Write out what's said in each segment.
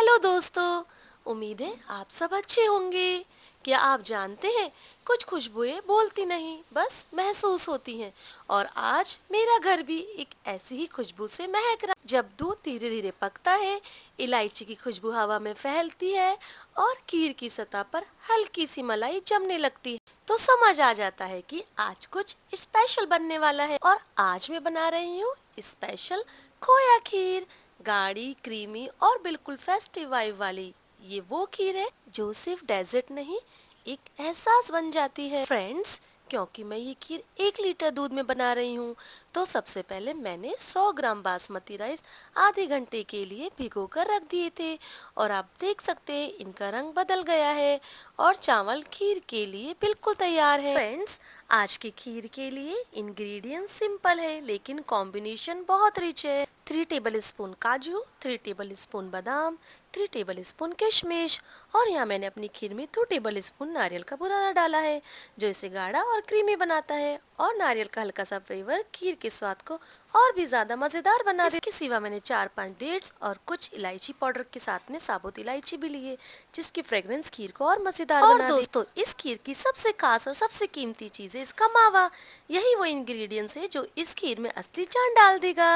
Hello दोस्तों, उम्मीद है आप सब अच्छे होंगे। क्या आप जानते हैं, कुछ खुशबुएं बोलती नहीं, बस महसूस होती हैं। और आज मेरा घर भी एक ऐसी ही खुशबू से महक रहा। जब दूध धीरे धीरे पकता है, इलायची की खुशबू हवा में फैलती है और खीर की सतह पर हल्की सी मलाई जमने लगती है, तो समझ आ जाता है कि आज कुछ स्पेशल बनने वाला है। और आज मैं बना रही हूँ स्पेशल खोया खीर। गाढ़ी, क्रीमी और बिल्कुल फेस्टिव वाइब वाली ये वो खीर है जो सिर्फ डेजर्ट नहीं, एक एहसास बन जाती है फ्रेंड्स। क्योंकि मैं ये खीर 1 लीटर दूध में बना रही हूँ, तो सबसे पहले मैंने 100 ग्राम बासमती राइस आधे घंटे के लिए भिगो कर रख दिए थे। और आप देख सकते हैं इनका रंग बदल गया है और चावल खीर के लिए बिल्कुल तैयार है। फ्रेंड्स, आज की खीर के लिए इंग्रेडिएंट सिंपल है लेकिन कॉम्बिनेशन बहुत रिच है। 3 टेबल स्पून काजू, 3 टेबल स्पून बादाम, 3 टेबल स्पून किशमिश और यहाँ मैंने अपनी खीर में 2 टेबल स्पून नारियल का बुरादा डाला है, जो इसे गाढ़ा और क्रीमी बनाता है। और नारियल का हल्का सा फ्लेवर खीर के स्वाद को और भी ज्यादा मजेदार बना दे। इसके सिवा मैंने 4-5 डेट्स और कुछ इलायची पाउडर के साथ में साबुत इलायची भी ली है, जिसकी फ्रेग्रेंस खीर को और मजेदार बना दे। दोस्तों, इस खीर की सबसे खास और सबसे कीमती चीज है इसका मावा। यही वो इंग्रेडिएंट्स है जो इस खीर में असली जान डाल देगा।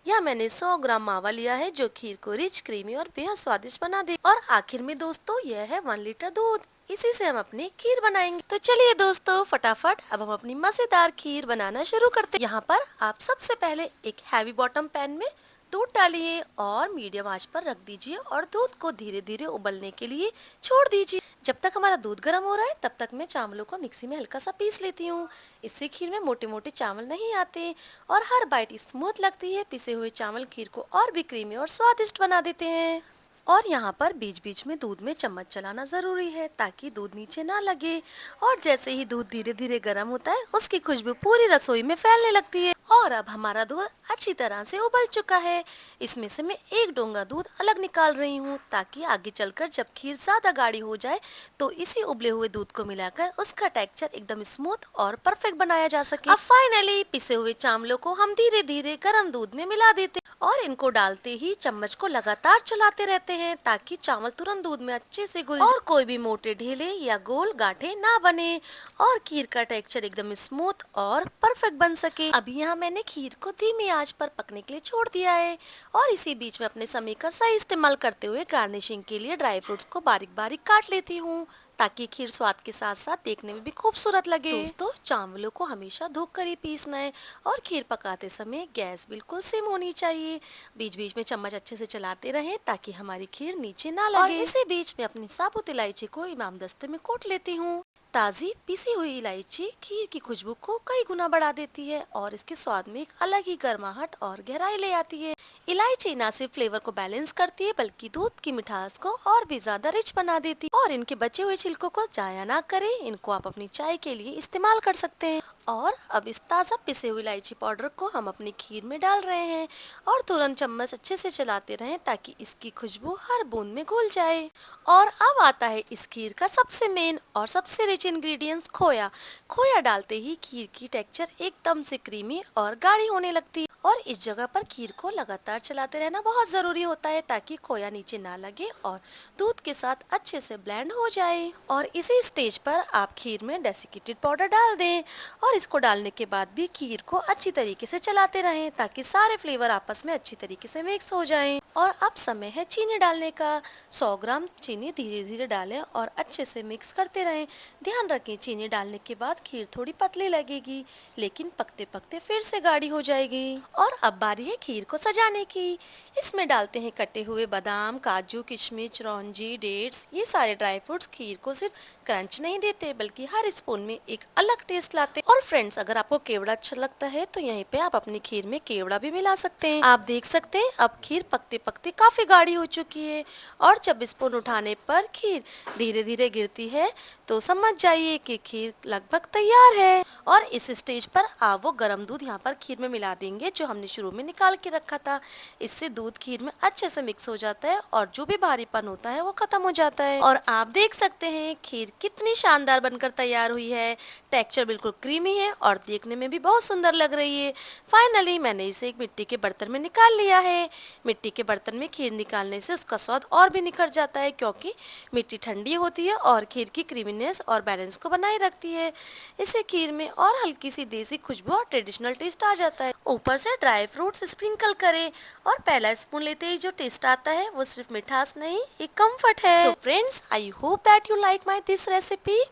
यह मैंने 100 ग्राम मावा लिया है, जो खीर को रिच, क्रीमी और बेहद स्वादिष्ट बना दे। और आखिर में दोस्तों, यह है 1 लीटर दूध। इसी से हम अपनी खीर बनाएंगे। तो चलिए दोस्तों, फटाफट अब हम अपनी मजेदार खीर बनाना शुरू करते हैं। यहाँ पर आप सबसे पहले एक हैवी बॉटम पैन में दूध डालिए और मीडियम आंच पर रख दीजिए और दूध को धीरे धीरे उबलने के लिए छोड़ दीजिए। जब तक हमारा दूध गर्म हो रहा है, तब तक मैं चावलों को मिक्सी में हल्का सा पीस लेती हूँ। इससे खीर में मोटे मोटे चावल नहीं आते और हर बाइट स्मूथ लगती है। पिसे हुए चावल खीर को और भी क्रीमी और स्वादिष्ट बना देते हैं। और यहाँ पर बीच बीच में दूध में चम्मच चलाना जरूरी है, ताकि दूध नीचे ना लगे। और जैसे ही दूध धीरे धीरे गर्म होता है, उसकी खुशबू पूरी रसोई में फैलने लगती है। और अब हमारा दूध अच्छी तरह से उबल चुका है। इसमें से मैं एक डोंगा दूध अलग निकाल रही हूँ, ताकि आगे चलकर जब खीर ज्यादा गाढ़ी हो जाए तो इसी उबले हुए दूध को मिलाकर उसका टेक्सचर एकदम स्मूथ और परफेक्ट बनाया जा सके। अब फाइनली पिसे हुए चावलों को हम धीरे धीरे गर्म दूध में मिला देते और इनको डालते ही चम्मच को लगातार चलाते रहते हैं, ताकि चावल तुरंत दूध में अच्छे से घुल और कोई भी मोटे ढीले या गोल गांठे ना बने और खीर का टेक्सचर एकदम स्मूथ और परफेक्ट बन सके। अभी यहाँ मैंने खीर को धीमी आंच पर पकने के लिए छोड़ दिया है और इसी बीच में अपने समय का सही इस्तेमाल करते हुए गार्निशिंग के लिए ड्राई फ्रूट्स को बारीक बारीक काट लेती हूँ, ताकि खीर स्वाद के साथ साथ देखने में भी खूबसूरत लगे। दोस्तों, चावलों को हमेशा धोकर ही पीसना है और खीर पकाते समय गैस बिल्कुल सिम होनी चाहिए। बीच बीच में चम्मच अच्छे से चलाते रहें, ताकि हमारी खीर नीचे ना लगे। और इसी बीच में अपनी साबुत इलायची को इमाम दस्ते में कूट लेती हूँ। ताज़ी पिसी हुई इलायची खीर की खुशबू को कई गुना बढ़ा देती है और इसके स्वाद में एक अलग ही गर्माहट और गहराई ले आती है। इलायची न सिर्फ फ्लेवर को बैलेंस करती है, बल्कि दूध की मिठास को और भी ज्यादा रिच बना देती है। और इनके बचे हुए छिलकों को जाया ना करें, इनको आप अपनी चाय के लिए इस्तेमाल कर सकते हैं। और अब इस ताज़ा पिसे हुए इलायची पाउडर को हम अपनी खीर में डाल रहे हैं और तुरंत चम्मच अच्छे से चलाते रहें, ताकि इसकी खुशबू हर बूंद में घुल जाए। और अब आता है इस खीर का सबसे मेन और सबसे रिच इंग्रेडिएंट्स, खोया। खोया डालते ही खीर की टेक्सचर एकदम से क्रीमी और गाढ़ी होने लगती है। और इस जगह पर खीर को लगातार चलाते रहना बहुत जरूरी होता है, ताकि खोया नीचे ना लगे और दूध के साथ अच्छे से ब्लेंड हो जाए। और इसी स्टेज पर आप खीर में डेसिकेटेड पाउडर डाल दें और इसको डालने के बाद भी खीर को अच्छी तरीके से चलाते रहें, ताकि सारे फ्लेवर आपस में अच्छी तरीके से मिक्स हो जाएं। और अब समय है चीनी डालने का। 100 ग्राम चीनी धीरे धीरे डालें और अच्छे से मिक्स करते रहें। ध्यान रखें, चीनी डालने के बाद खीर थोड़ी पतली लगेगी, लेकिन पकते पकते फिर से गाढ़ी हो जाएगी। और अब बारी है खीर को सजाने की। इसमें डालते हैं कटे हुए बादाम, काजू, किशमिश, चिरौंजी, डेट्स। ये सारे ड्राई फ्रूट्स खीर को सिर्फ क्रंच नहीं देते, बल्कि हर स्पून में एक अलग टेस्ट लाते हैं। और फ्रेंड्स, अगर आपको केवड़ा अच्छा लगता है तो यहीं पे आप अपनी खीर में केवड़ा भी मिला सकते हैं। आप देख सकते हैं अब खीर पकते पकते काफी गाढ़ी हो चुकी है और जब स्पून उठाने पर खीर धीरे धीरे गिरती है, तो समझ जाइए कि खीर लगभग तैयार है। और इस स्टेज पर आप वो गर्म दूध यहाँ पर खीर में मिला देंगे, जो हमने शुरू में निकाल के रखा था। इससे दूध खीर में अच्छे से मिक्स हो जाता है और जो भी भारीपन होता है वो खत्म हो जाता है। और आप देख सकते हैं खीर कितनी शानदार बनकर तैयार हुई है। टेक्सचर बिल्कुल क्रीमी है और देखने में भी बहुत सुंदर लग रही है। फाइनली मैंने इसे एक मिट्टी के बर्तन में निकाल लिया है। मिट्टी के बर्तन में खीर निकालने से उसका स्वाद और भी निखर जाता है, क्योंकि मिट्टी ठंडी होती है और खीर की क्रीमीनेस और बैलेंस को बनाए रखती है। इससे खीर में और हल्की सी देसी खुशबू और ट्रेडिशनल टेस्ट आ जाता है। ऊपर से ड्राई फ्रूट्स स्प्रिंकल करें और पहला स्पून लेते ही जो टेस्ट आता है वो सिर्फ मिठास नहीं, एक कंफर्ट है। So friends, I hope that you like my this recipe.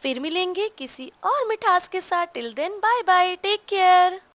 फिर मिलेंगे किसी और मिठास के साथ। Till then bye bye, take care.